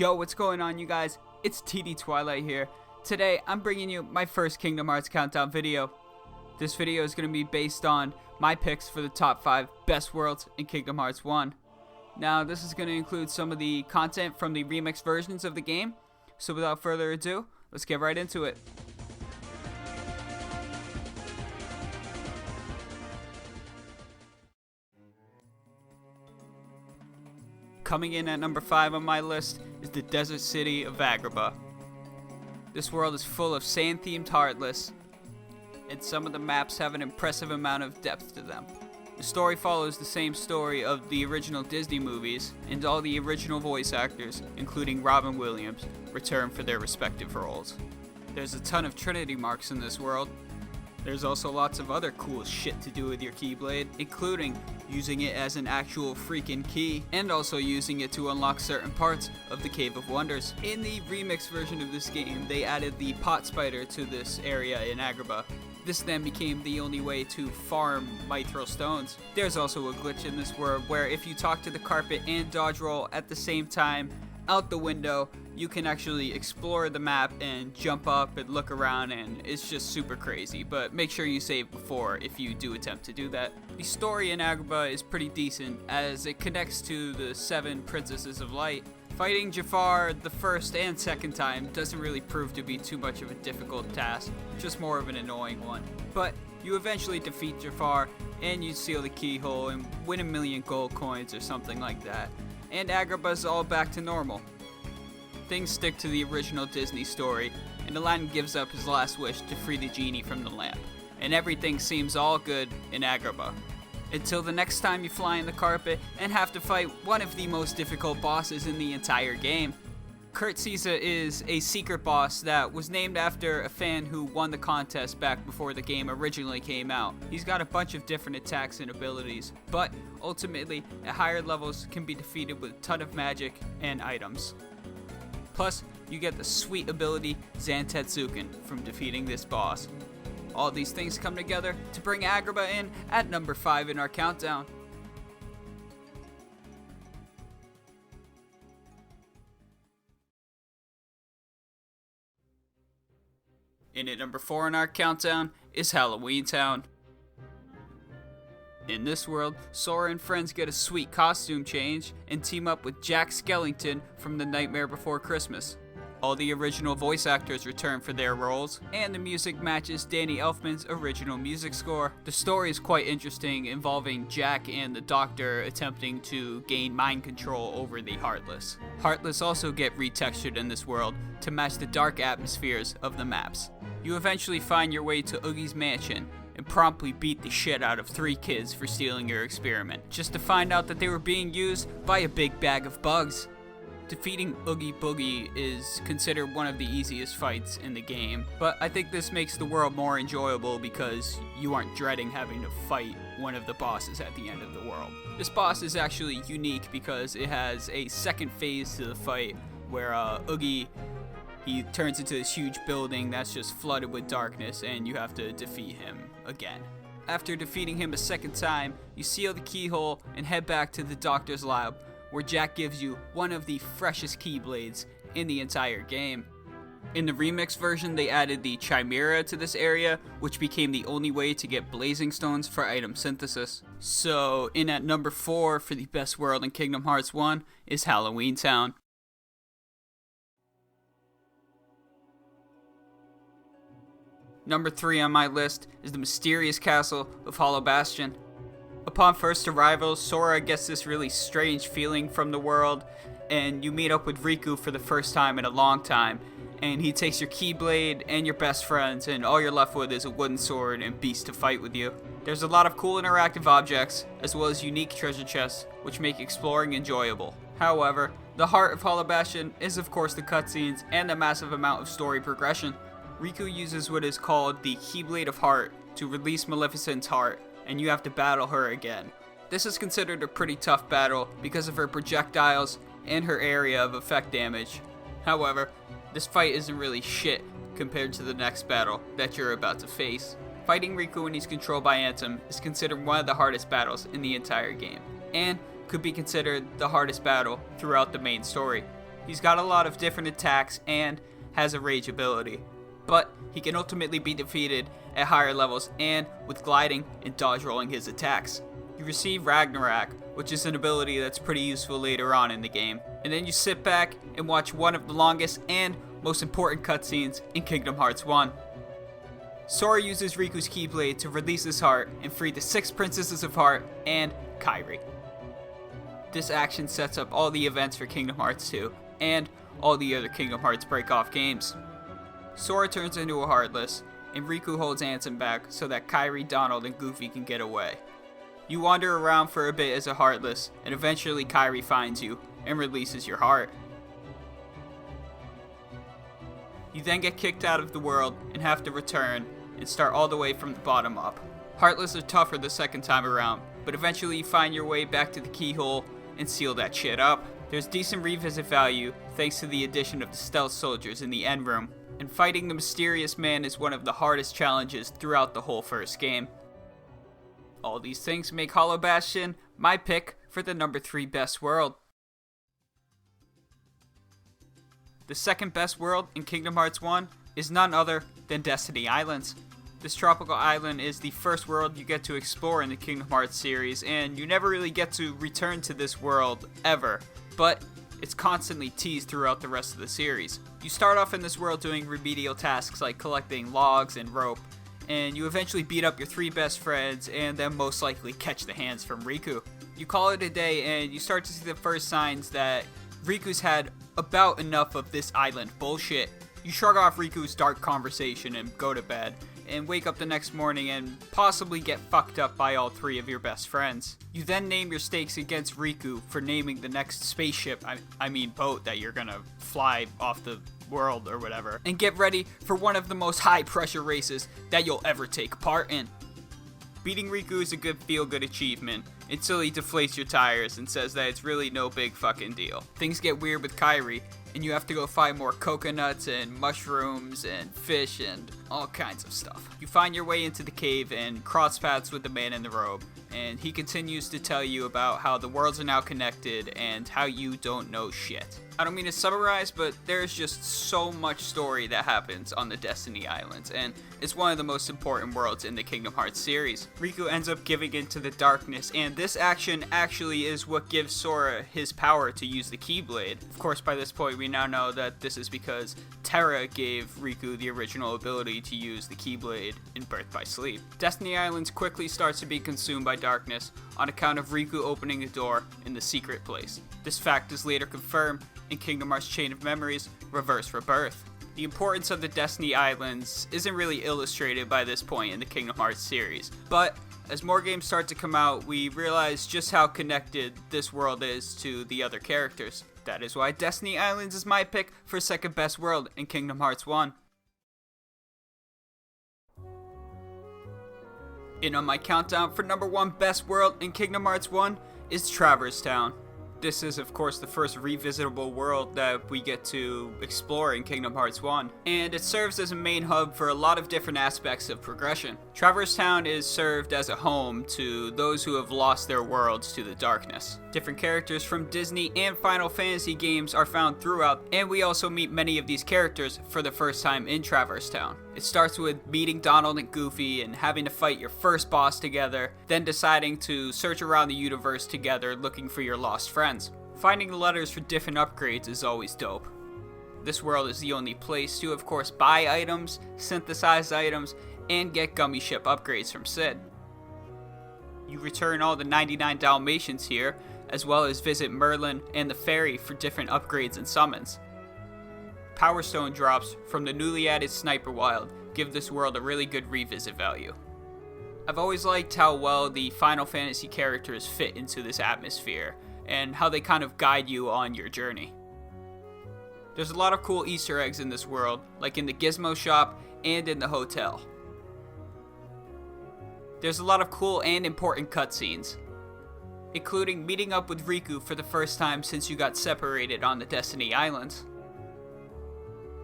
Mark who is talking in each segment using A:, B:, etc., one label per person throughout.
A: Yo, what's going on, you guys? It's TD Twilight here. Today, I'm bringing you my first Kingdom Hearts Countdown video. This video is going to be based on my picks for the top 5 best worlds in Kingdom Hearts 1. Now, this is going to include some of the content from the remix versions of the game. So without further ado, let's get right into it. Coming in at number 5 on my list is the desert city of Agrabah. This world is full of sand-themed Heartless, and some of the maps have an impressive amount of depth to them. The story follows the same story of the original Disney movies, and all the original voice actors, including Robin Williams, return for their respective roles. There's a ton of Trinity marks in this world. There's also lots of other cool shit to do with your Keyblade, including using it as an actual freaking key, and also using it to unlock certain parts of the Cave of Wonders. In the remix version of this game, they added the pot spider to this area in Agrabah. This then became the only way to farm mithril stones. There's also a glitch in this world where if you talk to the carpet and dodge roll at the same time out the window, you can actually explore the map and jump up and look around, and it's just super crazy, but make sure you save before if you do attempt to do that. The story in Agrabah is pretty decent as it connects to the 7 Princesses of Light. Fighting Jafar the first and second time doesn't really prove to be too much of a difficult task, just more of an annoying one. But you eventually defeat Jafar and you seal the keyhole and win 1,000,000 gold coins or something like that. And Agrabah's all back to normal. Things stick to the original Disney story, and Aladdin gives up his last wish to free the genie from the lamp, and everything seems all good in Agrabah. Until the next time you fly in the carpet and have to fight one of the most difficult bosses in the entire game. Kurtzisa is a secret boss that was named after a fan who won the contest back before the game originally came out. He's got a bunch of different attacks and abilities, but ultimately at higher levels can be defeated with a ton of magic and items. Plus, you get the sweet ability Zantetsuken from defeating this boss. All these things come together to bring Agrabah in at number 5 in our countdown. In at number 4 in our countdown is Halloween Town. In this world, Sora and friends get a sweet costume change and team up with Jack Skellington from The Nightmare Before Christmas. All the original voice actors return for their roles, and the music matches Danny Elfman's original music score. The story is quite interesting, involving Jack and the Doctor attempting to gain mind control over the Heartless. Heartless also get retextured in this world to match the dark atmospheres of the maps. You eventually find your way to Oogie's mansion, and promptly beat the shit out of 3 kids for stealing your experiment, just to find out that they were being used by a big bag of bugs. Defeating Oogie Boogie is considered one of the easiest fights in the game, but I think this makes the world more enjoyable because you aren't dreading having to fight one of the bosses at the end of the world. This boss is actually unique because it has a second phase to the fight where Oogie, he turns into this huge building that's just flooded with darkness, and you have to defeat him again. After defeating him a second time, you seal the keyhole and head back to the Doctor's lab, where Jack gives you one of the freshest Keyblades in the entire game. In the remix version, they added the Chimera to this area, which became the only way to get blazing stones for item synthesis. So, in at number 4 for the best world in Kingdom Hearts 1 is Halloween Town. Number 3 on my list is the mysterious castle of Hollow Bastion. Upon first arrival, Sora gets this really strange feeling from the world, and you meet up with Riku for the first time in a long time, and he takes your Keyblade and your best friends, and all you're left with is a wooden sword and beasts to fight with you. There's a lot of cool interactive objects, as well as unique treasure chests, which make exploring enjoyable. However, the heart of Hollow Bastion is of course the cutscenes and the massive amount of story progression. Riku uses what is called the Keyblade of Heart to release Maleficent's heart, and you have to battle her again. This is considered a pretty tough battle because of her projectiles and her area of effect damage. However, this fight isn't really shit compared to the next battle that you're about to face. Fighting Riku when he's controlled by Ansem is considered one of the hardest battles in the entire game, and could be considered the hardest battle throughout the main story. He's got a lot of different attacks and has a rage ability, but he can ultimately be defeated at higher levels and with gliding and dodge rolling his attacks. You receive Ragnarok, which is an ability that's pretty useful later on in the game, and then you sit back and watch one of the longest and most important cutscenes in Kingdom Hearts 1. Sora uses Riku's Keyblade to release his heart and free the 6 Princesses of Heart and Kairi. This action sets up all the events for Kingdom Hearts 2 and all the other Kingdom Hearts break-off games. Sora turns into a Heartless, and Riku holds Ansem back so that Kairi, Donald, and Goofy can get away. You wander around for a bit as a Heartless, and eventually Kairi finds you and releases your heart. You then get kicked out of the world and have to return and start all the way from the bottom up. Heartless are tougher the second time around, but eventually you find your way back to the keyhole and seal that shit up. There's decent revisit value thanks to the addition of the stealth soldiers in the end room, and fighting the mysterious man is one of the hardest challenges throughout the whole first game. All these things make Hollow Bastion my pick for the number 3 best world. The second best world in Kingdom Hearts 1 is none other than Destiny Islands. This tropical island is the first world you get to explore in the Kingdom Hearts series, and you never really get to return to this world ever, but it's constantly teased throughout the rest of the series. You start off in this world doing remedial tasks like collecting logs and rope, and you eventually beat up your 3 best friends and then most likely catch the hands from Riku. You call it a day and you start to see the first signs that Riku's had about enough of this island bullshit. You shrug off Riku's dark conversation and go to bed, and wake up the next morning and possibly get fucked up by all 3 of your best friends. You then name your stakes against Riku for naming the next spaceship, I mean boat, that you're gonna fly off the world or whatever, and get ready for one of the most high pressure races that you'll ever take part in. Beating Riku is a good feel-good achievement until he deflates your tires and says that it's really no big fucking deal. Things get weird with Kairi, and you have to go find more coconuts and mushrooms and fish and all kinds of stuff. You find your way into the cave and cross paths with the man in the robe, and he continues to tell you about how the worlds are now connected and how you don't know shit. I don't mean to summarize, but there's just so much story that happens on the Destiny Islands, and it's one of the most important worlds in the Kingdom Hearts series. Riku ends up giving in to the darkness, and this action actually is what gives Sora his power to use the Keyblade. Of course, by this point, we now know that this is because Terra gave Riku the original ability to use the Keyblade in Birth by Sleep. Destiny Islands quickly starts to be consumed by darkness on account of Riku opening a door in the secret place. This fact is later confirmed in Kingdom Hearts Chain of Memories Reverse Rebirth. The importance of the Destiny Islands isn't really illustrated by this point in the Kingdom Hearts series, but as more games start to come out, we realize just how connected this world is to the other characters. That is why Destiny Islands is my pick for second best world in Kingdom Hearts 1. And on my countdown for number 1 best world in Kingdom Hearts 1 is Traverse Town. This is, of course, the first revisitable world that we get to explore in Kingdom Hearts 1, and it serves as a main hub for a lot of different aspects of progression. Traverse Town is served as a home to those who have lost their worlds to the darkness. Different characters from Disney and Final Fantasy games are found throughout, and we also meet many of these characters for the first time in Traverse Town. It starts with meeting Donald and Goofy and having to fight your first boss together, then deciding to search around the universe together looking for your lost friends. Finding letters for different upgrades is always dope. This world is the only place to, of course, buy items, synthesize items, and get Gummy Ship upgrades from Sid. You return all the 99 Dalmatians here, as well as visit Merlin and the Fairy for different upgrades and summons. Power Stone drops from the newly added Sniper Wild give this world a really good revisit value. I've always liked how well the Final Fantasy characters fit into this atmosphere, and how they kind of guide you on your journey. There's a lot of cool Easter eggs in this world, like in the Gizmo shop and in the hotel. There's a lot of cool and important cutscenes, including meeting up with Riku for the first time since you got separated on the Destiny Islands.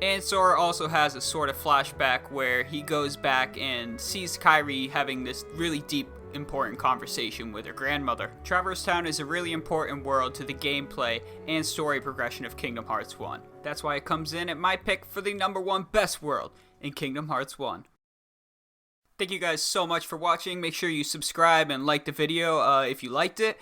A: And Sora also has a sort of flashback where he goes back and sees Kairi having this really deep important conversation with her grandmother. Traverse Town is a really important world to the gameplay and story progression of Kingdom Hearts 1. That's why it comes in at my pick for the #1 best world in Kingdom Hearts 1. Thank you guys so much for watching. Make sure you subscribe and like the video if you liked it.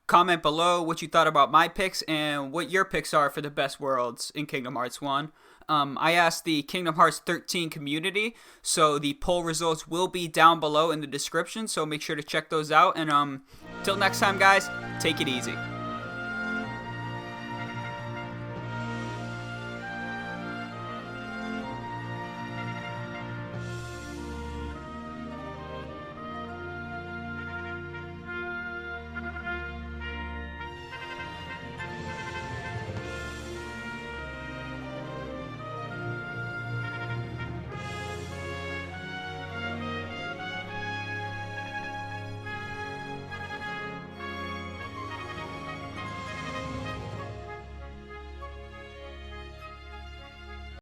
A: Comment below what you thought about my picks and what your picks are for the best worlds in Kingdom Hearts 1. I asked the Kingdom Hearts 13 community, so the poll results will be down below in the description, so make sure to check those out. And till next time, guys, take it easy.